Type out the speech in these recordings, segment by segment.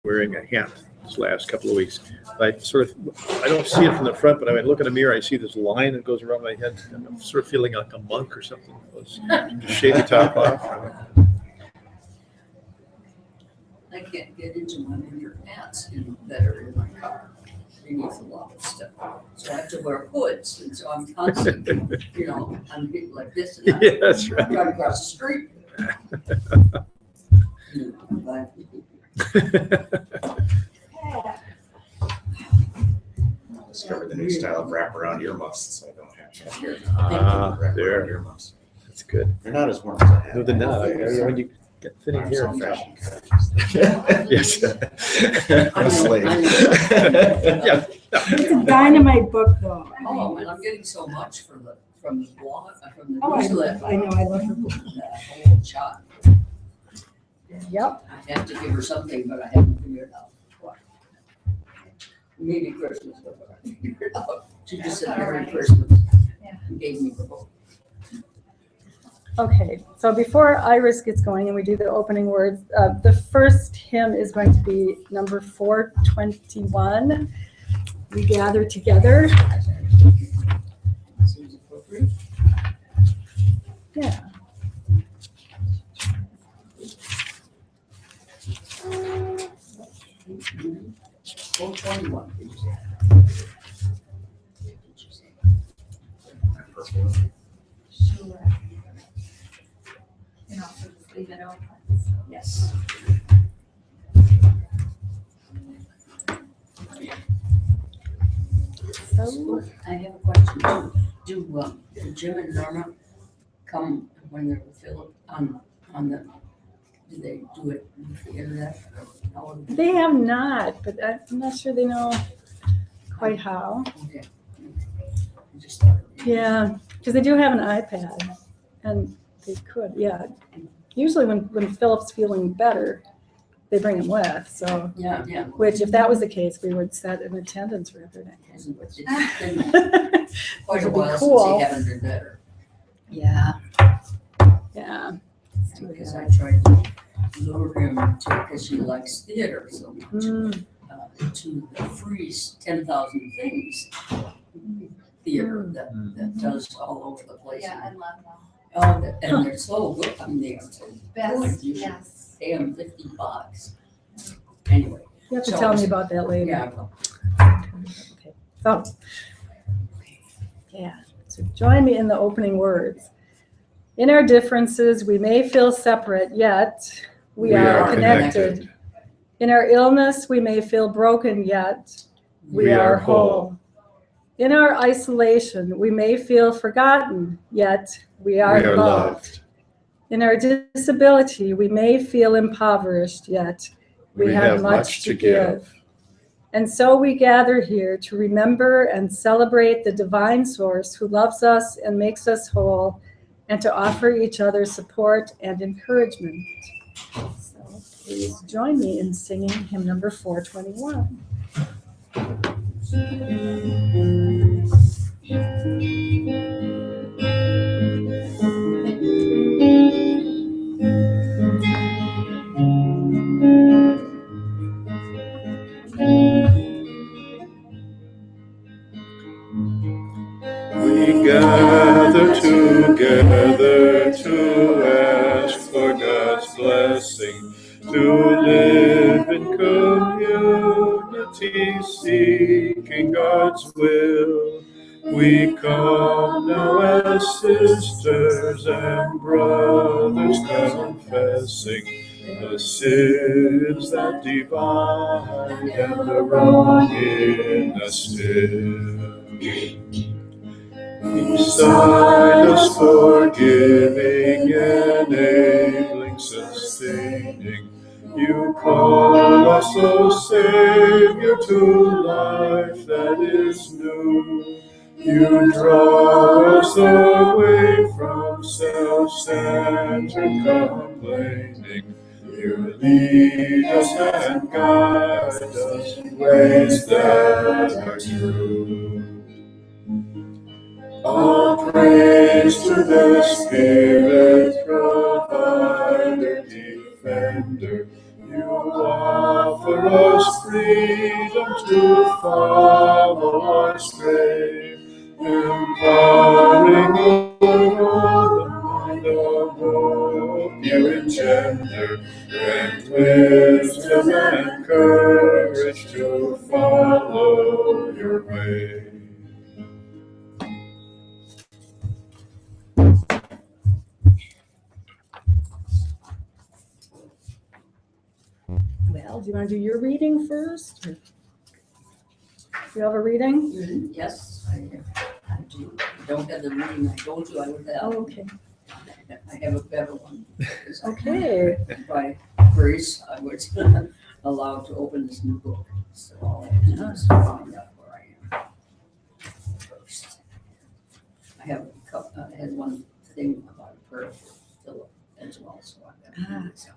wearing a hat this last couple of weeks. I don't see it from the front, but when I look in the mirror, I see this line that goes around my head. I'm sort of feeling like a monk or something. Just shave the top off. I can't get into my winter hats that are in my car beneath a lot of stuff. So I have to wear hoods, and so I'm constantly, I'm getting like this, and Yeah, that's I'm right. trying to cross the street. I discovered the new style of wraparound earmuffs, so I don't have to hear There. wraparound earmuffs. That's good. They're not as warm as I had. No, they're not. When you get thinning I'm hair. so fashion Yes. I'm a slave. Yeah. It's a dynamite book, though. Oh, and I'm getting so much from the blog, from the Oh, newsletter. I know, I love her book. That whole shot. Yep. I have to give her something, but I haven't figured out what. Maybe Christmas, but I haven't figured out. She just said Merry Christmas and gave me the book. Okay, so before Iris gets going and we do the opening words, the first hymn is going to be number 421. We gather together. Seems appropriate. Yeah. Mm-hmm. 421, did you say? Sure. And also just leave it open. Yes. So, I have a question. Do Jim and Norma come when they're with Philip on the, do they do it with the internet? How- they have not, but I'm not sure they know quite how. Okay. I just thought. Yeah, because they do have an iPad, and they could, yeah. Usually when Philip's feeling better, they bring him with, so, Yeah. which if that was the case, we would set an attendance record. It's been quite a Would be while cool. since he haven't been better. Yeah. Yeah. Because I tried to lure him to, because he likes theater so much, Mm, to the free 10,000 Things theater that does all over the place. Yeah, I love them. Oh, and they're so good. I mean, they are so good. Best, You should yes. pay them $50. Anyway, You have to So- tell me about that later. yeah, well, Okay. So, yeah, so join me in the opening words. In our differences, we may feel separate, yet we are connected. In our illness, we may feel broken, yet we are whole. In our isolation, we may feel forgotten, yet we are loved. In our disability, we may feel impoverished, yet we have much to give. And so we gather here to remember and celebrate the divine source who loves us and makes us whole, and to offer each other support and encouragement. So please join me in singing hymn number 421. We gather together to ask for God's blessing, to live in community, seeking God's will. We come now as sisters and brothers, confessing the sins that divide and the wrong in us still. Beside us, forgiving, enabling, sustaining, you call us, O Savior, to life that is new. You draw us away from self-centered complaining. You lead us and guide us in ways that are true. All praise to the Spirit, provider, defender. You offer to follow astray, empowering the mind of hope you engender, grant wisdom and courage to follow your way. Well, do you want to do your reading first? Do you have a reading? Yes, I do. I don't have the reading I told you I would have. Oh, okay. I have a better one. Okay. By grace, I was allowed to open this new book. So all I have to do is find out where I am first. I have I had one thing about a prayer for Philip as well, so I've got it. So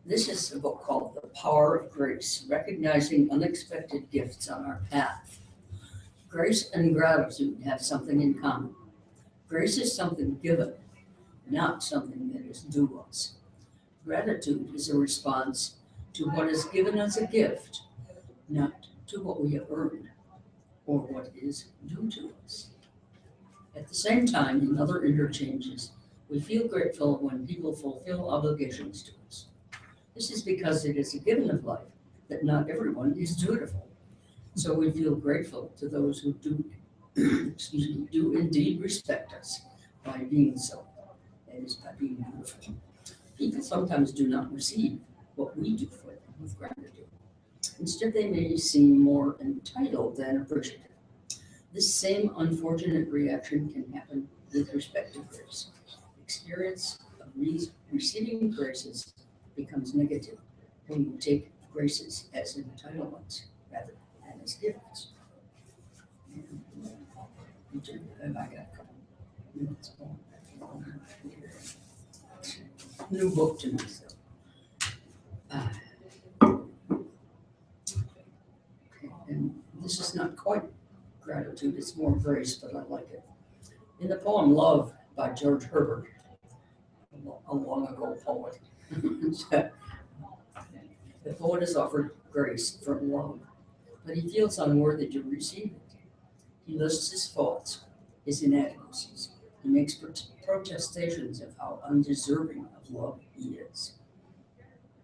this is a book called The Power of Grace, Recognizing Unexpected Gifts on Our Path. Grace and gratitude have something in common. Grace is something given, not something that is due us. Gratitude is a response to what is given as a gift, not to what we have earned or what is due to us. At the same time, in other interchanges, we feel grateful when people fulfill obligations to us. This is because it is a given of life that not everyone is dutiful. So we feel grateful to those who do, do indeed respect us by being so. That is, by being dutiful. People sometimes do not receive what we do for them with gratitude. Instead, they may seem more entitled than appreciative. This same unfortunate reaction can happen with respect to grace. Experience of receiving graces becomes negative when you take graces as entitlements rather than as gifts. And I got a couple minutes more. New book to myself. And this is not quite gratitude, it's more grace, but I like it. In the poem Love by George Herbert, a long ago poet, the poet is offered grace from love, but he feels unworthy to receive it. He lists his faults, his inadequacies. He makes protestations of how undeserving of love he is.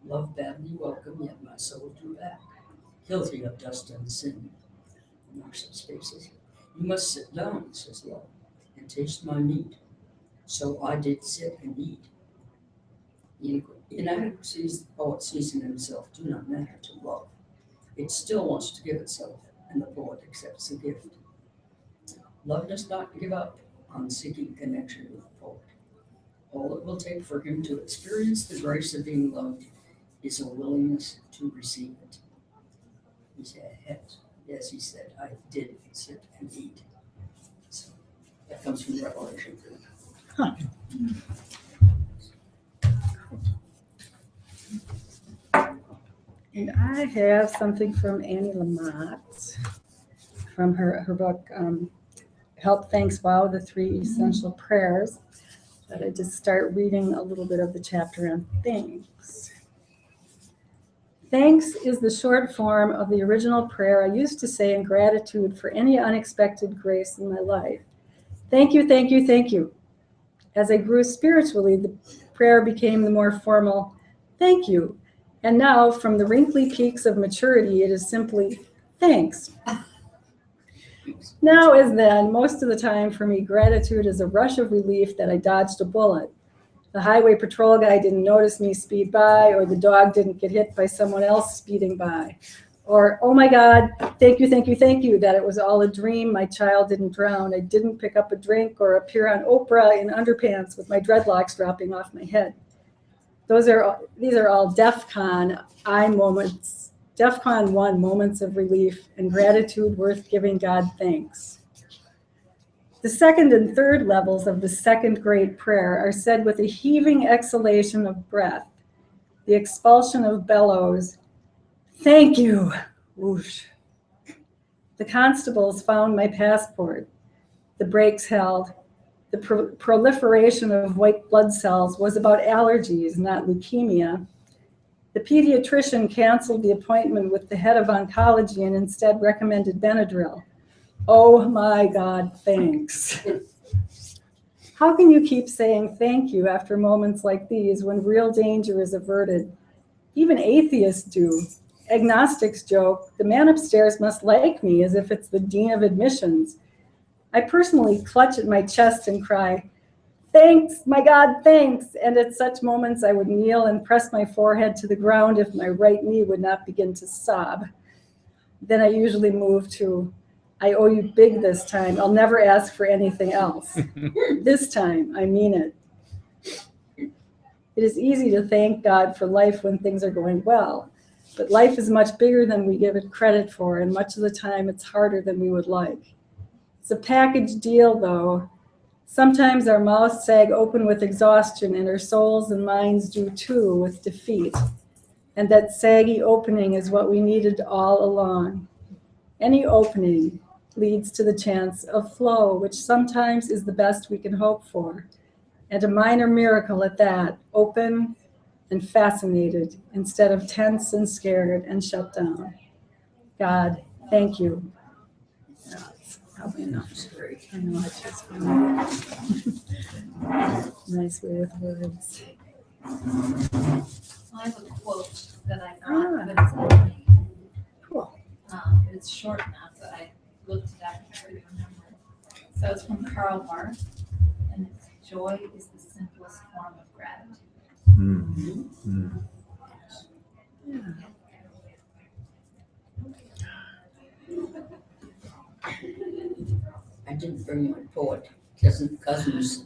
Love bade me welcome, yet my soul drew back, guilty of dust and sin. Marshall spaces. You must sit down, says love, and taste my meat. So I did sit and eat. The inadequacies the poet sees in himself do not matter to love. It still wants to give itself, and the poet accepts the gift. Love does not give up on seeking connection with the poet. All it will take for him to experience the grace of being loved is a willingness to receive it. He said, yes, he said, I did sit and eat. So that comes from Revelation. Huh. And I have something from Annie Lamott from her book, Help, Thanks, Wow, the Three Essential Prayers. But I just start reading a little bit of the chapter on thanks. Thanks is the short form of the original prayer I used to say in gratitude for any unexpected grace in my life. Thank you, thank you, thank you. As I grew spiritually, the prayer became the more formal, thank you. And now, from the wrinkly peaks of maturity, it is simply, thanks. Now as then, most of the time for me, gratitude is a rush of relief that I dodged a bullet. The highway patrol guy didn't notice me speed by, or the dog didn't get hit by someone else speeding by. Or, oh my God, thank you, thank you, thank you, that it was all a dream, my child didn't drown, I didn't pick up a drink or appear on Oprah in underpants with my dreadlocks dropping off my head. These are all DEFCON 1 moments of relief and gratitude worth giving God thanks. The second and third levels of the second great prayer are said with a heaving exhalation of breath, the expulsion of bellows. Thank you, whoosh. The constables found my passport. The brakes held. The proliferation of white blood cells was about allergies, not leukemia. The pediatrician canceled the appointment with the head of oncology and instead recommended Benadryl. Oh my God, thanks. How can you keep saying thank you after moments like these when real danger is averted? Even atheists do. Agnostics joke, the man upstairs must like me, as if it's the dean of admissions. I personally clutch at my chest and cry, thanks, my God, thanks. And at such moments, I would kneel and press my forehead to the ground if my right knee would not begin to sob. Then I usually move to, I owe you big this time. I'll never ask for anything else. This time, I mean it. It is easy to thank God for life when things are going well, but life is much bigger than we give it credit for, and much of the time it's harder than we would like. It's a package deal, though. Sometimes our mouths sag open with exhaustion, and our souls and minds do too with defeat. And that saggy opening is what we needed all along. Any opening leads to the chance of flow, which sometimes is the best we can hope for. And a minor miracle at that, open and fascinated instead of tense and scared and shut down. God, thank you. Yeah, it's probably enough. Great. I know, it's just nice way with words. I have a quote that I Ah. got, but it's not, Cool. it's short enough that I looked it up and I couldn't remember. So it's from Karl Barth, and it's joy is the simplest form of gratitude. I didn't bring my poet cousin's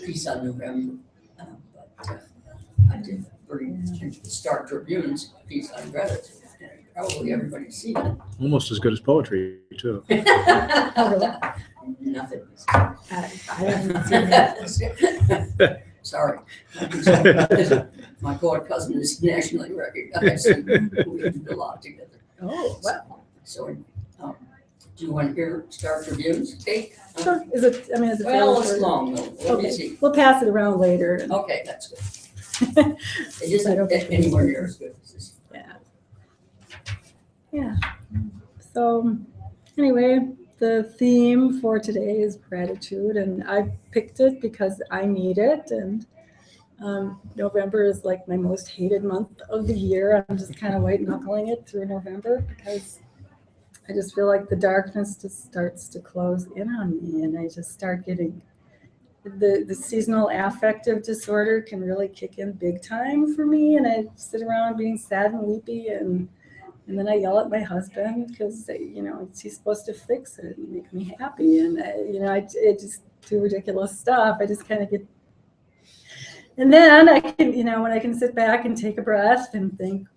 piece on November, but I did bring the Star Tribune's piece on gratitude. And probably everybody's seen it. Almost as good as poetry, too. Nothing. I haven't seen it. Sorry. My poet cousin is nationally recognized. And we did a lot together. Oh, wow. So, do you want to hear Star Tribune's take? Sure. Is it, I mean, is it? Well, fairly it's short? long though. Let me Okay, see. we'll pass it around later. Okay, that's good. It isn't anywhere near as good as this. Yeah. Yeah. So anyway, the theme for today is gratitude, and I picked it because I need it. And November is like my most hated month of the year. I'm just kind of white knuckling it through November because I just feel like the darkness just starts to close in on me, and I just start getting the seasonal affective disorder can really kick in big time for me, and I sit around being sad and weepy, and then I yell at my husband because he's supposed to fix it and make me happy, and I just do ridiculous stuff. I just kind of get, and then I can when I can sit back and take a breath and think.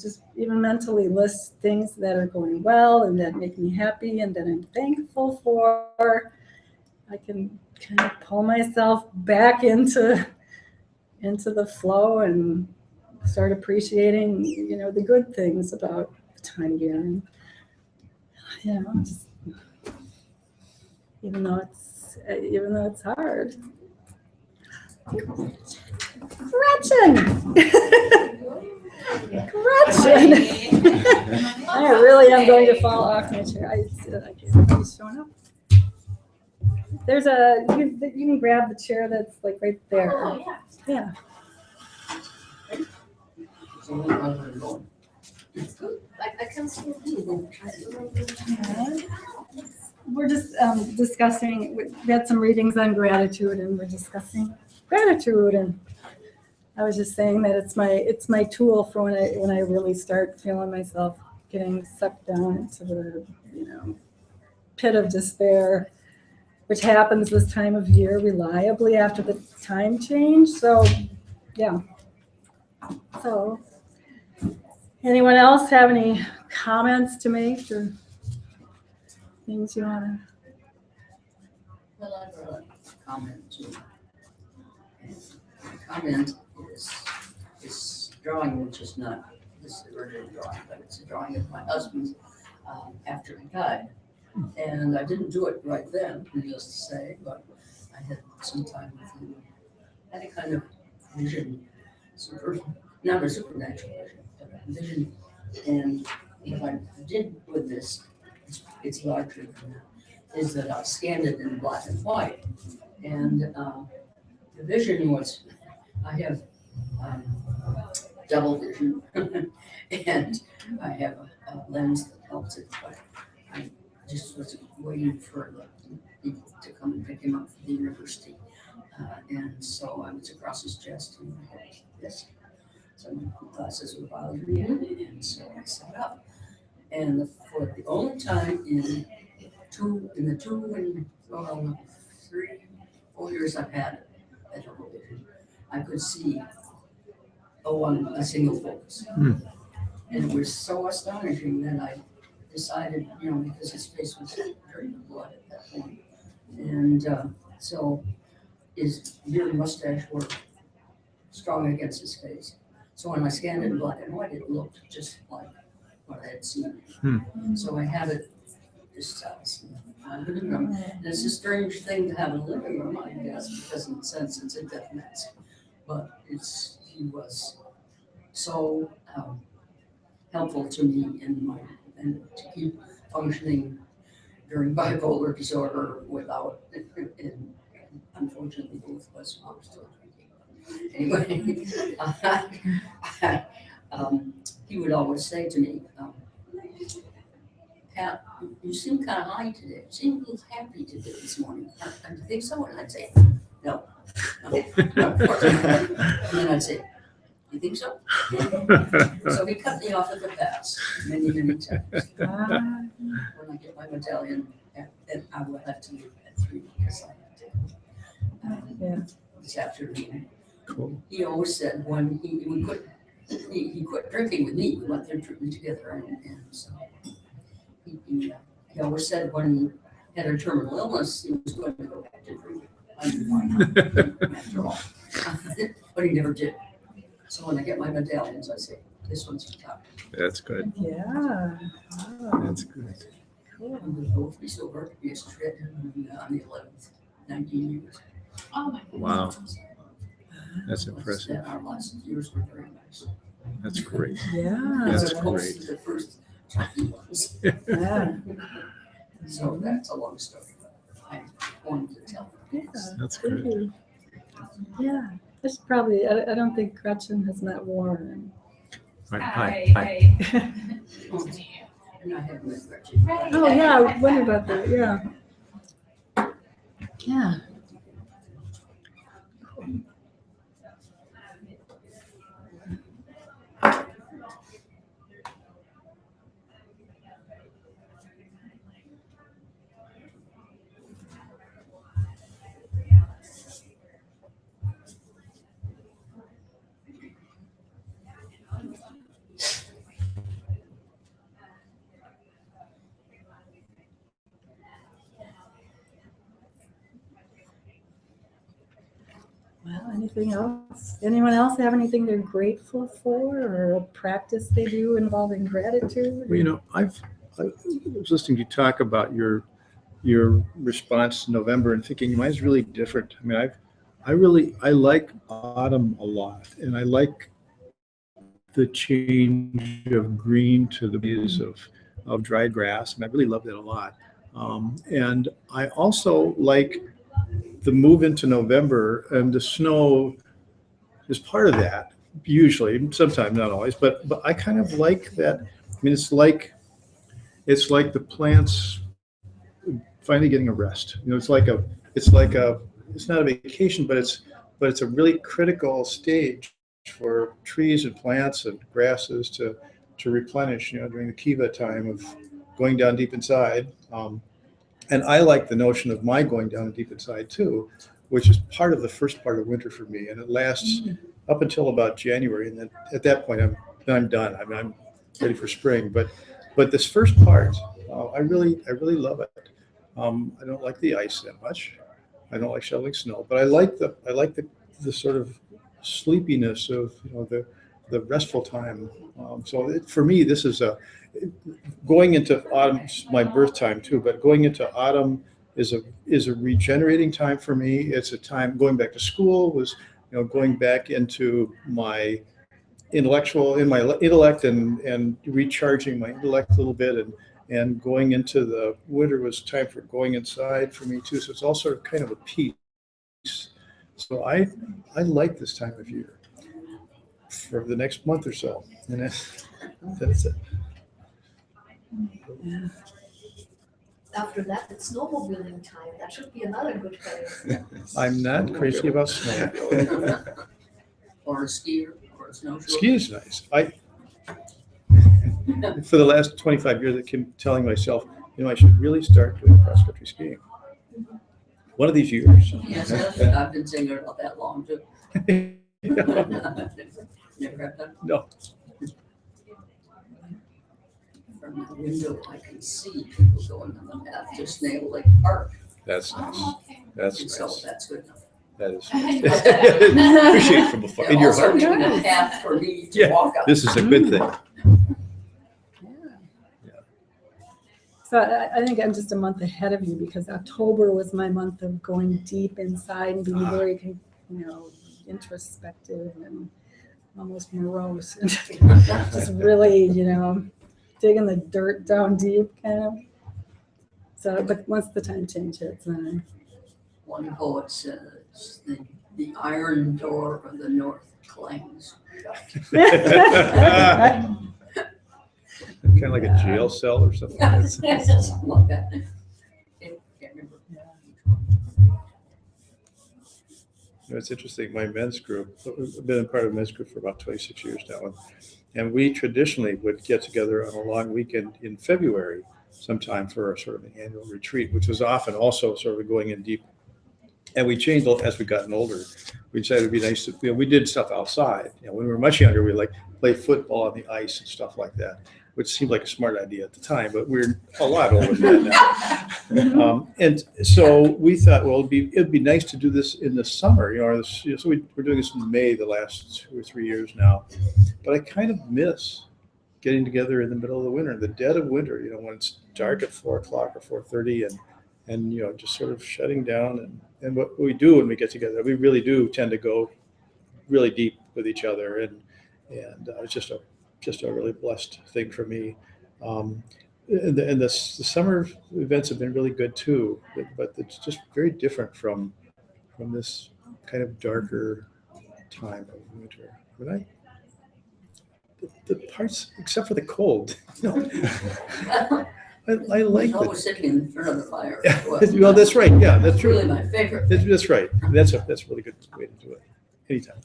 Just even mentally list things that are going well and that make me happy and that I'm thankful for. I can kind of pull myself back into the flow and start appreciating, the good things about the time of year. And, just, even though it's hard. Gretchen! Gretchen! I really am going to fall off my chair. Nobody's showing up. There's you can grab the chair that's like right there. Oh, yeah. Yeah. So we know where we're going. I can still do We're just discussing, we had some readings on gratitude and we're discussing gratitude, and I was just saying that it's my tool for when I really start feeling myself getting sucked down into the pit of despair, which happens this time of year reliably after the time change. So yeah. So anyone else have any comments to make or things you want to? Well, I'd like to comment too. And my comment is this drawing, which is not this original drawing, but it's a drawing of my husband's after he died. And I didn't do it right then, needless to say, but I had some time with him. I had a kind of vision, super not a supernatural vision, but a vision. And what I did with this, it's larger than that, is that I scanned it in black and white. And the vision was, I have double vision, and I have a lens that helps it, but I just was waiting for the people to come and pick him up from the university. And so I was across his chest and I had this. So my glasses were bothering me, and so I sat up. And for the only time in the 3, 4 years I've had a double vision, I could see on a single focus. And it was so astonishing that I decided, because his face was dirty with blood at that point. And so his beard and mustache were strong against his face. So when I scanned it in black and white, it looked just like what I had seen. So I had it this size in my living room. And it's a strange thing to have in a living room, I guess, because in a sense it's a death mask. But he was so helpful to me and to keep functioning during bipolar disorder without, and unfortunately both of us were still drinking. Anyway, he would always say to me, Pat, you seem kind of high today. You seem a little happy today this morning. Do you think so? And I'd say, no, of course not. And then I'd say, you think so? So he cut me off at the pass many, many times. When I get my medallion, and I will have to leave at 3 because I have to this afternoon. Cool. He always said when he quit drinking with me, we went through treatment together, and so he always said when he had a terminal illness, he was going to go back to drinking. I didn't want after all, but he never did. So when I get my medallions, I say, this one's for top. That's good. Yeah. That's good. Cool. And we both be sober, be straight on the 11th, 19 years. Oh my goodness. Wow. That's impressive. And our last years were very nice. That's great. Yeah. That's As opposed great. to the first 20 ones. Yeah. So that's a long story, but I wanted to tell. Yeah. That's Thank good. you. Yeah. This probably, I don't think Gretchen has met Warren. Right. Hi. Hi. And I have met Gretchen. Oh, yeah, I wondered about that, yeah. Yeah. Well, anything else? Anyone else have anything they're grateful for or a practice they do involving gratitude? Well, I was listening to you talk about your response to November and thinking mine's really different. I mean, I like autumn a lot, and I like the change of green to the leaves of dried grass, and I really love that a lot. And I also like the move into November, and the snow is part of that, usually, sometimes, not always, but I kind of like that. I mean, it's like the plants finally getting a rest. It's not a vacation, but it's a really critical stage for trees and plants and grasses to replenish, during the kiva time of going down deep inside. And I like the notion of my going down deep inside too, which is part of the first part of winter for me, and it lasts up until about January, and then at that point I'm done. I mean, I'm ready for spring. But this first part, I really love it. I don't like the ice that much. I don't like shoveling snow, but I like the sort of sleepiness of the restful time. For me, this is going into autumn. My birth time too, but going into autumn is a regenerating time for me. It's a time going back to school was going back into my intellectual, in my intellect and recharging my intellect a little bit, and going into the winter was time for going inside for me too. So it's all sort of kind of a peace. So I like this time of year for the next month or so. And that's it. After that, it's snowmobiling time. That should be another good place. I'm not crazy about snow. Or a skier, or a snowshoe. Ski is nice. For the last 25 years, I keep telling myself, I should really start doing cross-country skiing. One of these years. Yes, I've been saying it about that long too. Never have done. No. From my window, I can see people going on the path to Snail Lake Park. That's nice. That's And so nice. that's good enough. That is nice. Appreciate it from afar. In your Also heart. making a path for me to Yeah, walk up. this is a good thing. So I think I'm just a month ahead of you because October was my month of going deep inside and being very, introspective and almost morose. Just really, digging the dirt down deep kind of. So, but once the time change hits, then One poet says, the iron door of the north clangs shut. Kind of like a jail cell or something. Something like that. Can't remember. It's interesting. My men's group, I've been a part of a men's group for about 26 years now. And we traditionally would get together on a long weekend in February sometime for a sort of an annual retreat, which was often also sort of going in deep. And we changed as we gotten older. We decided it'd be nice to, we did stuff outside. When we were much younger, we play football on the ice and stuff like that, which seemed like a smart idea at the time, but we're a lot older than that now. And so we thought, well, it'd be nice to do this in the summer, so we're doing this in May the last 2 or 3 years now. But I kind of miss getting together in the middle of the winter, the dead of winter, when it's dark at 4 o'clock or 4:30 and just sort of shutting down. And what we do when we get together, we really do tend to go really deep with each other. And it's just a really blessed thing for me. And the summer events have been really good too, but it's just very different from this kind of darker time of winter. The parts, except for the cold, I like I was sitting in front of the fire. Well, that's right. Yeah, that's true. Really my favorite. That's right. That's a really good way to do it. Anytime.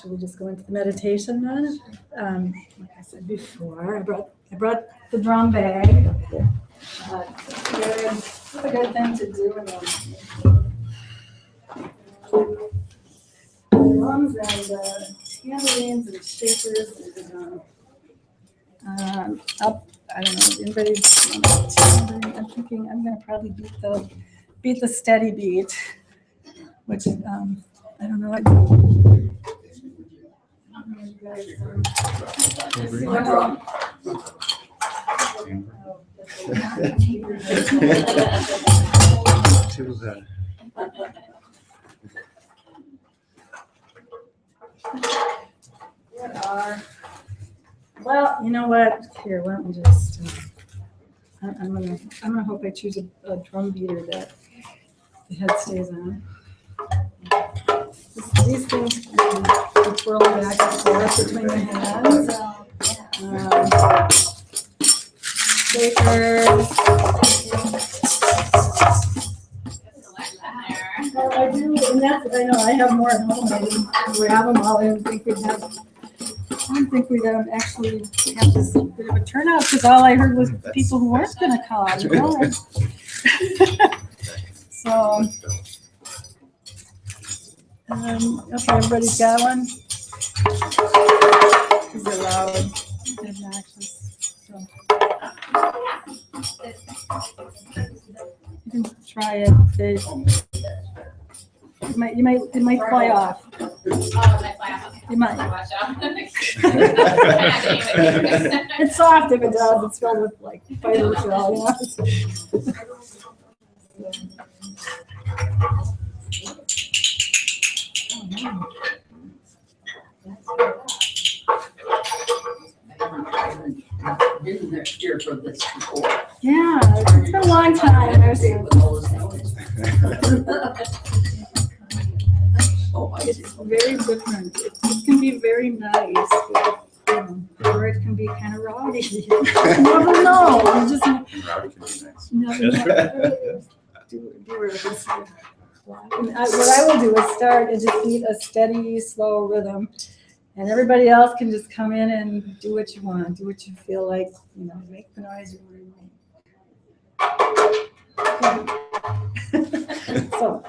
should we just go into the meditation then? Like I said before, I brought the drum bag. It's a good thing to do. Drums and tambourines and shakers and I don't know. Anybody? I'm thinking I'm going to probably beat the steady beat, which I don't know. Well, you know what? Here, why don't we just? I'm gonna hope I choose a drum beater that the head stays on. These things can be twirling back and forth between your hands. Shakers. Well, I do, and I know I have more at home. I didn't grab them all. I don't think we'd actually have this bit of a turnout because all I heard was people who weren't going to come. So, okay, everybody's got one. These are loud, obnoxious. So. You can try it. It might fly off. Oh, it might fly off. You might. Watch out. It's soft if it does. It's filled with like fiber gel, you know? I haven't been there here for this before. Yeah, it's been a long time. There's With all this noise. Oh, I see. very different. It can be very nice, or it can be kind of rowdy. You never know. You just Rowdy can be nice. never know. And what I will do is start and just beat a steady, slow rhythm. And everybody else can just come in and do what you want, do what you feel like, you know, make the noise you want to make. So.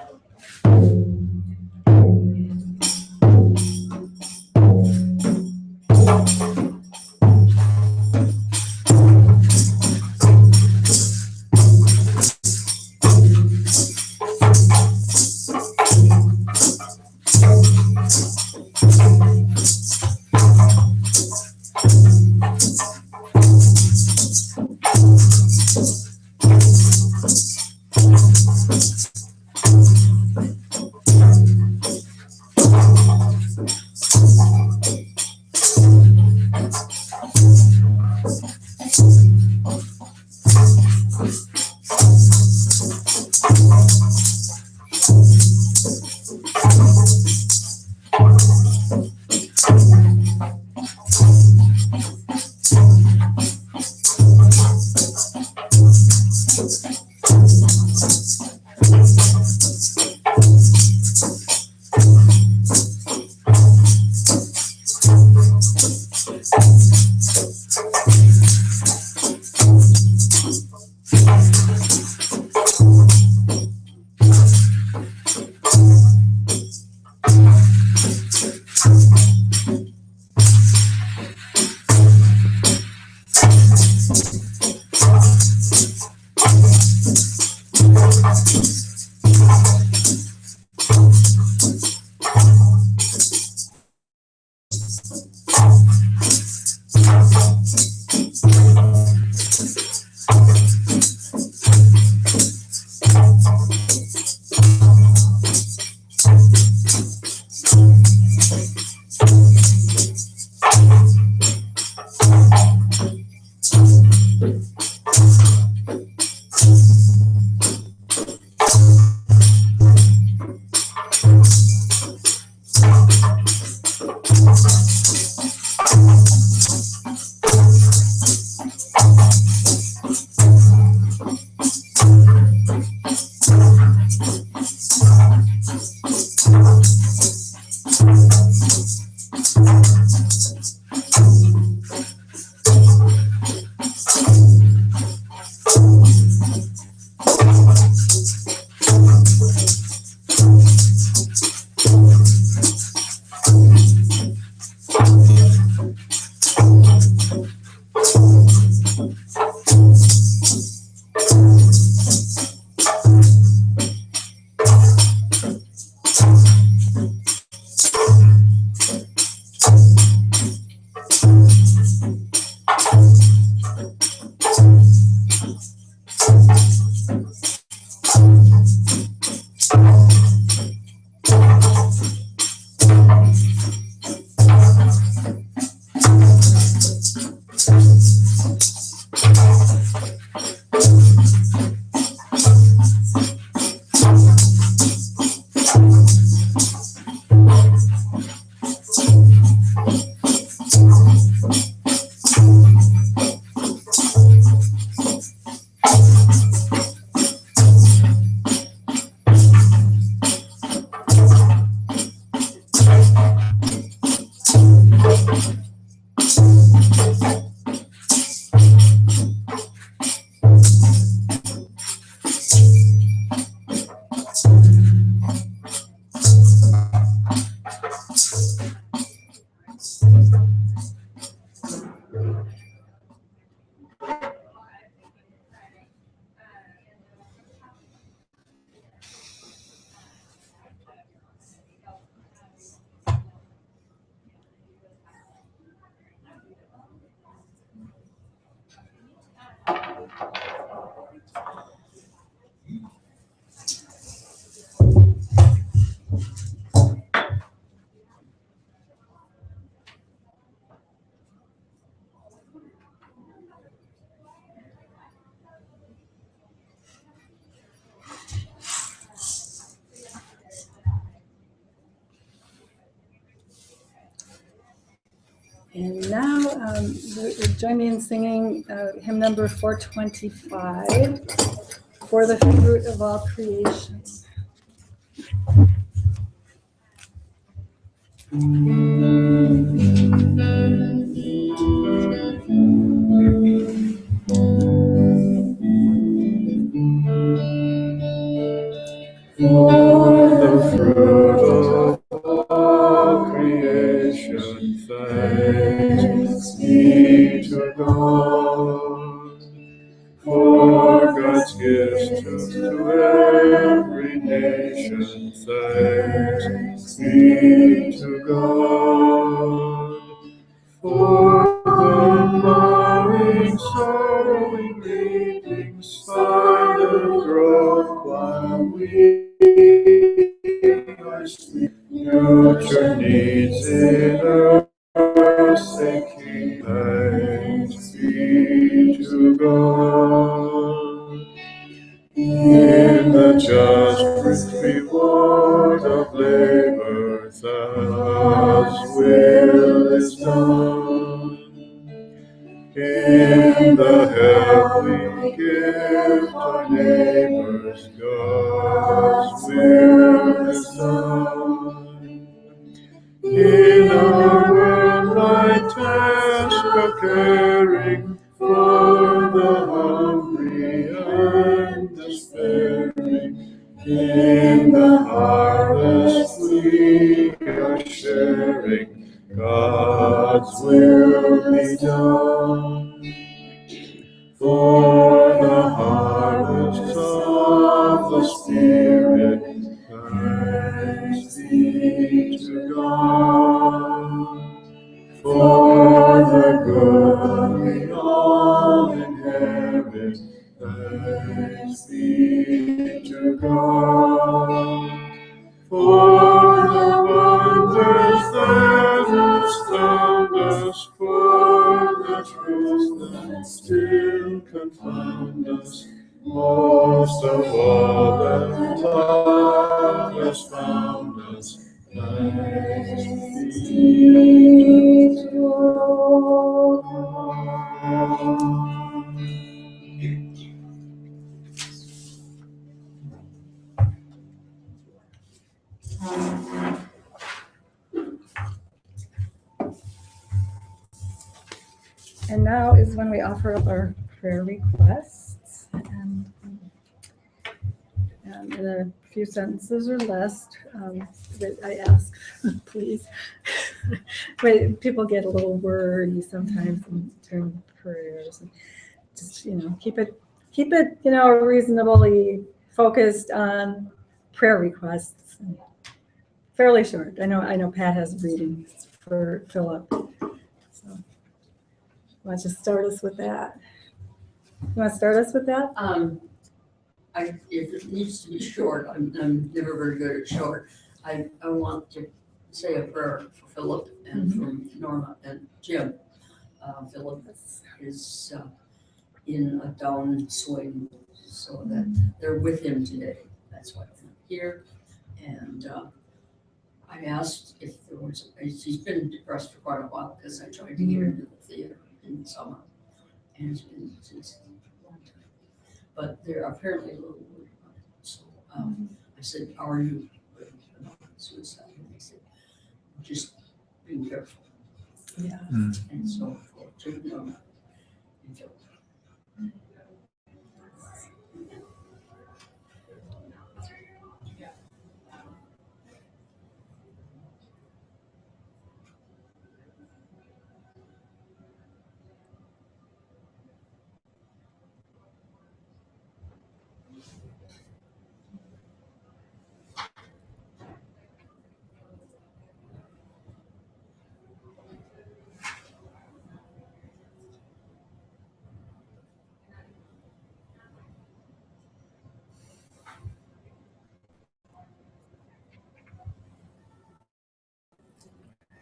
And now join me in singing hymn number 425, For the Fruit of All Creation. For the fruit of all creation, thanks be to God. For God's gift to every nation, thanks be to God. For the plowing, sowing, reaping, silent growth, while we are sleeping, future needs in earth sinking, thanks be to God. In the just reward of labor, God's will is done. In the help we give our neighbors, God's will is done. In our worldwide task of caring for the hungry and despairing, in the harvest we are sharing, God's will be done. For the harvest of the Spirit, thanks be to God. For the good we all inherit, thanks be to God. For the wonders that astound us, for the truths that still confound us, most of all that love has found us, thanks be to God. And now is when we offer up our prayer requests. And in a few sentences or less, that I ask, please. Wait, people get a little wordy sometimes in terms of prayers. And just, keep it, reasonably focused on prayer requests. Fairly short. I know Pat has readings for Philip. So why don't you start us with that? You want to start us with that? If it needs to be short, I'm never very good at short. I want to say a prayer for Philip and for Norma and Jim. Philip is in a downswing, so that they're with him today. That's why I'm here. And I asked if there was, he's been depressed for quite a while because I tried to get him to the theater in the summer. And it's been since a long time. But they're apparently a little worried about it. So I said, how are you with suicide? And they said, just be careful. Yeah. And so for Jim, Norma, and Philip.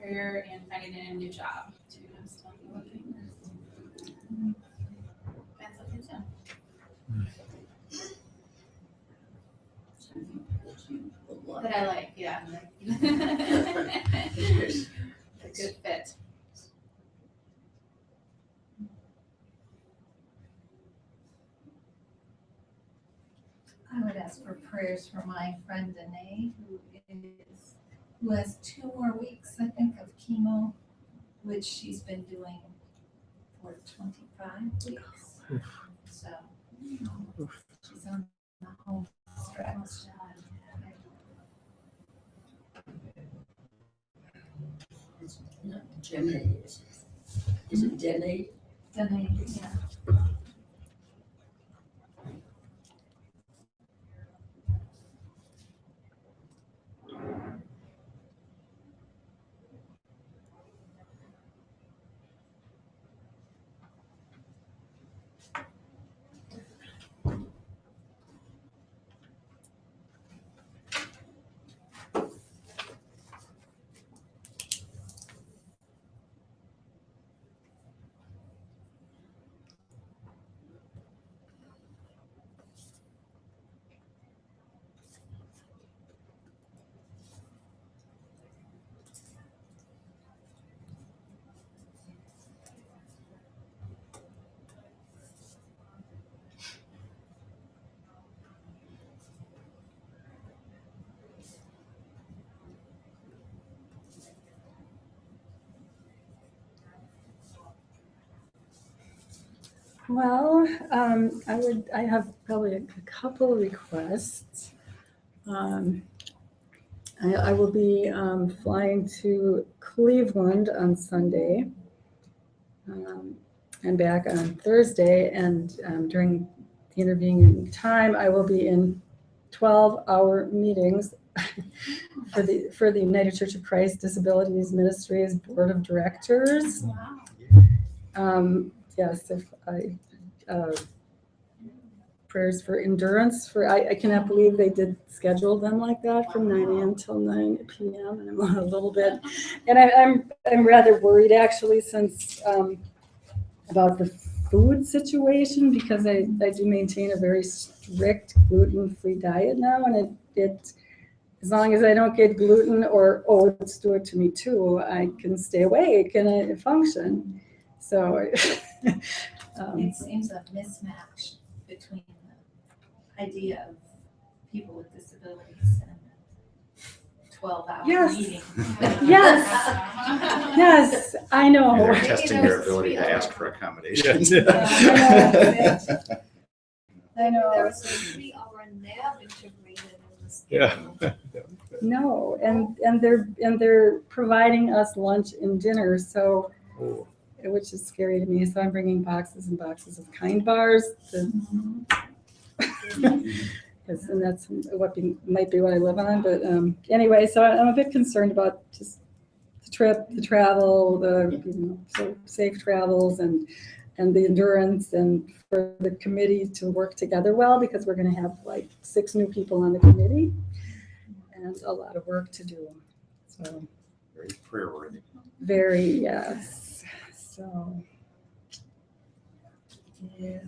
career and finding a new job too. I'm still looking. Find something soon. That I like, yeah. A good fit. I would ask for prayers for my friend Danae, who has 2 more weeks, I think, of chemo, which she's been doing for 25 weeks. So she's on the home stretch. Jenny, is it Jenny? Danae, yeah. Well, I have probably a couple of requests. I will be flying to Cleveland on Sunday and back on Thursday. And during the intervening time, I will be in 12-hour meetings for the United Church of Christ Disabilities Ministries Board of Directors. Wow. Yes, if I prayers for endurance. I cannot believe they did schedule them like that from 9 a.m. till 9 p.m. and I'm a little bit, and I'm rather worried actually since about the food situation, because I do maintain a very strict gluten-free diet now, and it as long as I don't get gluten or oats do it to me too, I can stay awake and I function. So It seems a mismatch between the idea of people with disabilities and 12-hour Yes. meeting. Yes. Yes, I know. They're Maybe testing there's your ability to three ask other- for accommodations. I know. There was a 3-hour nap integrated in this. Yeah. No, and they're providing us lunch and dinner, so Oh, which is scary to me. So I'm bringing boxes and boxes of Kind bars, and that's might be what I live on. But anyway, so I'm a bit concerned about just the trip, the travel, so safe travels, and the endurance, and for the committee to work together well, because we're going to have like 6 new people on the committee and a lot of work to do. So Very prayer worthy. very, yes. So yeah.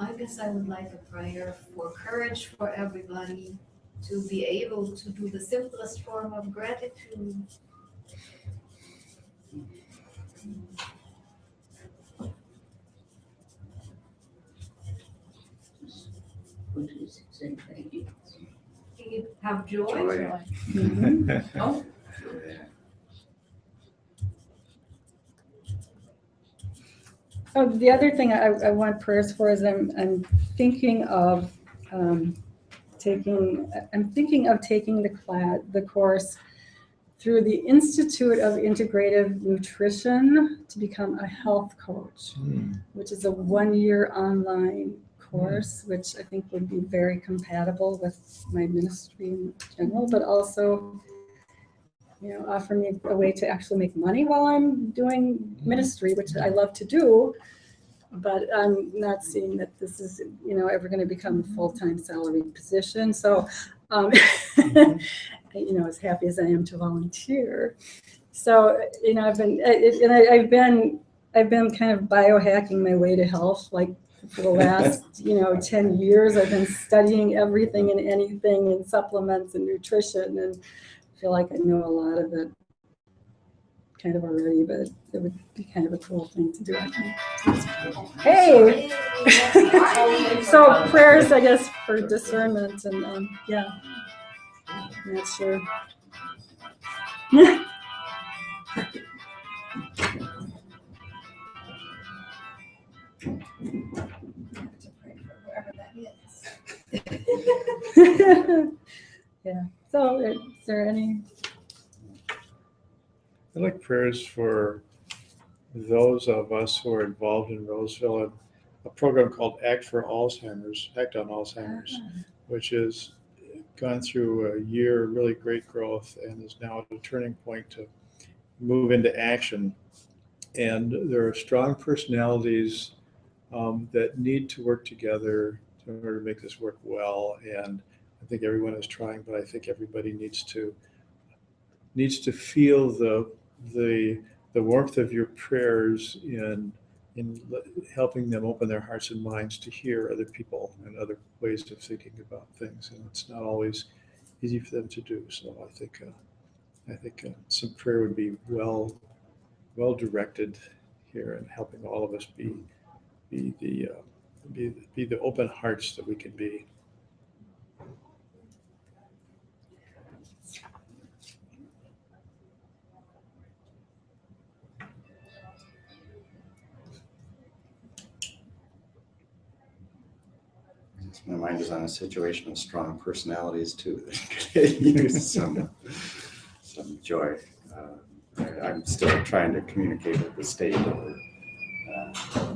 I guess I would like a prayer for courage for everybody to be able to do the simplest form of gratitude. What is it saying? Thank you. You have joy. Joy. Mhm. Oh, Yeah. Oh, the other thing I want prayers for is I'm thinking of taking the course through the Institute of Integrative Nutrition to become a health coach, which is a 1-year online course, which I think would be very compatible with my ministry in general, but also, offer me a way to actually make money while I'm doing ministry, which I love to do. But I'm not seeing that this is, ever going to become a full-time salaried position. So, as happy as I am to volunteer. So, I've been kind of biohacking my way to health, like for the last, 10 years. I've been studying everything and anything and supplements and nutrition, and I feel like I know a lot of it kind of already, but it would be kind of a cool thing to do, I think. Hey! So prayers, I guess, for discernment and, yeah. I'm not sure. To pray for whoever that is. Yeah. So is there any? I'd like prayers for those of us who are involved in Roseville, a program called Act on Alzheimer's, which has gone through a year of really great growth and is now at a turning point to move into action. And there are strong personalities that need to work together in order to make this work well. And I think everyone is trying, but I think everybody needs to feel the warmth of your prayers in helping them open their hearts and minds to hear other people and other ways of thinking about things. And it's not always easy for them to do. So I think some prayer would be well directed here in helping all of us be the open hearts that we can be. My mind is on a situation of strong personalities too that could use some joy. I'm still trying to communicate with the state over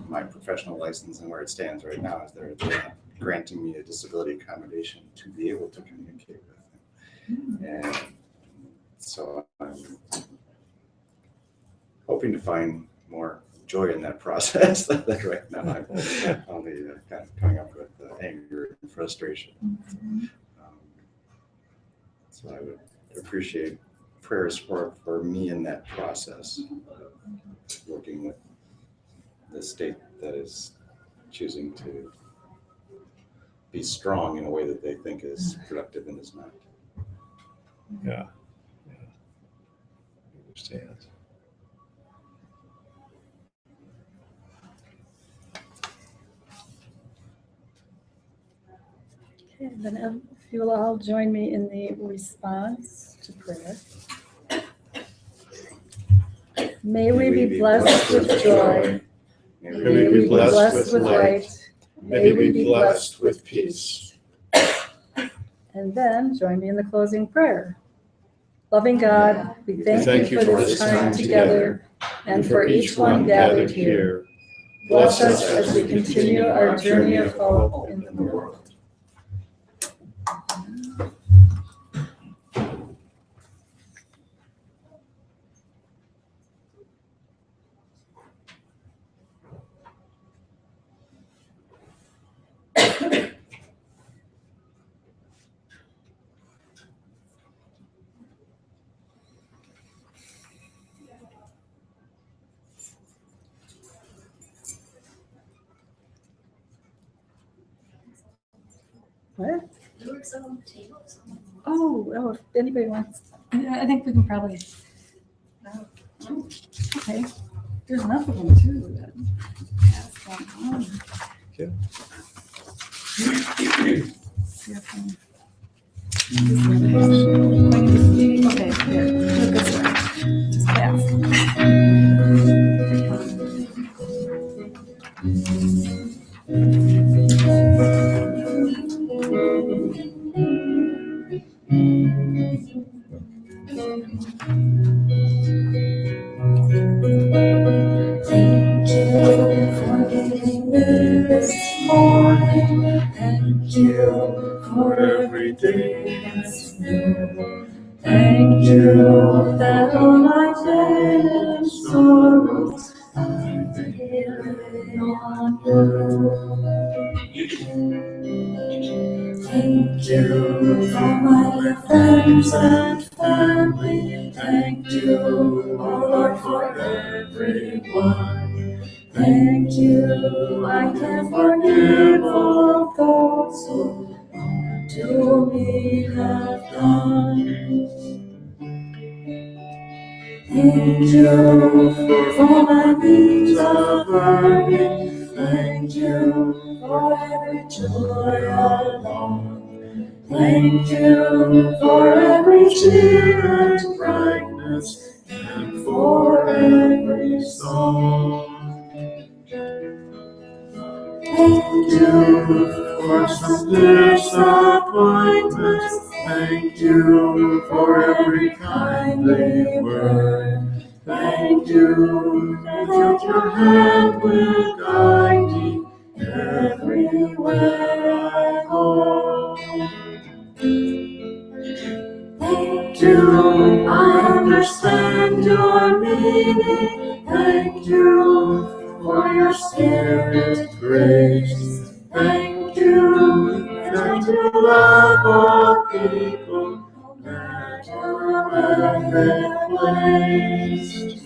my professional license and where it stands right now is they're not granting me a disability accommodation to be able to communicate with them. And so I'm hoping to find more joy in that process. That right now I'm only kind of coming up with anger and frustration. So I would appreciate prayers for me in that process, working with the state that is choosing to be strong in a way that they think is productive and is not. Yeah. I understand. Okay, then if you will all join me in the response to prayer. May we be blessed with joy. May we be blessed with light. May we be blessed with peace. And then join me in the closing prayer. Loving God, we thank you for this time together and for each one gathered here. Bless us as we continue our journey of hope in the world. What? There were some tables. Oh, if anybody wants, I think we can probably. Okay, there's enough of them too. That pass them on. Okay. Okay, here, look this way. Just pass. Thank you for giving me this morning. on you. Thank you for my friends and family. Thank you, oh Lord, for everyone. Thank you, I can forgive all those who to me have done. Thank you for my needs of learning. Thank you for every joy alone. Thank you for every cheer and brightness, and for every song. Thank you for some disappointments. Thank you for every kindly word. Thank you that your hand will guide me everywhere I go. Thank you, I understand your meaning. Thank you for your spirit grace. Thank you that you love all people, no matter where they're placed.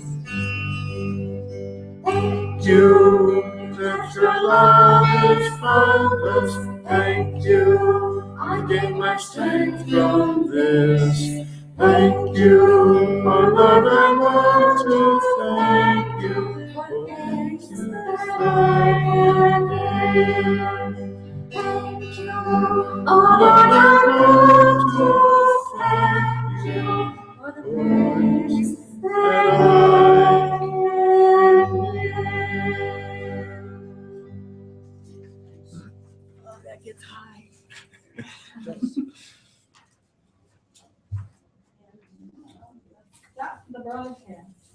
Thank you that your love has found us. Thank you, I gain my strength from this. Thank you, oh Lord, I want to thank you for things that I can give. Thank you, oh Lord, I want to thank you for the things that I can give. Oh, that gets high. Stop the broadcast.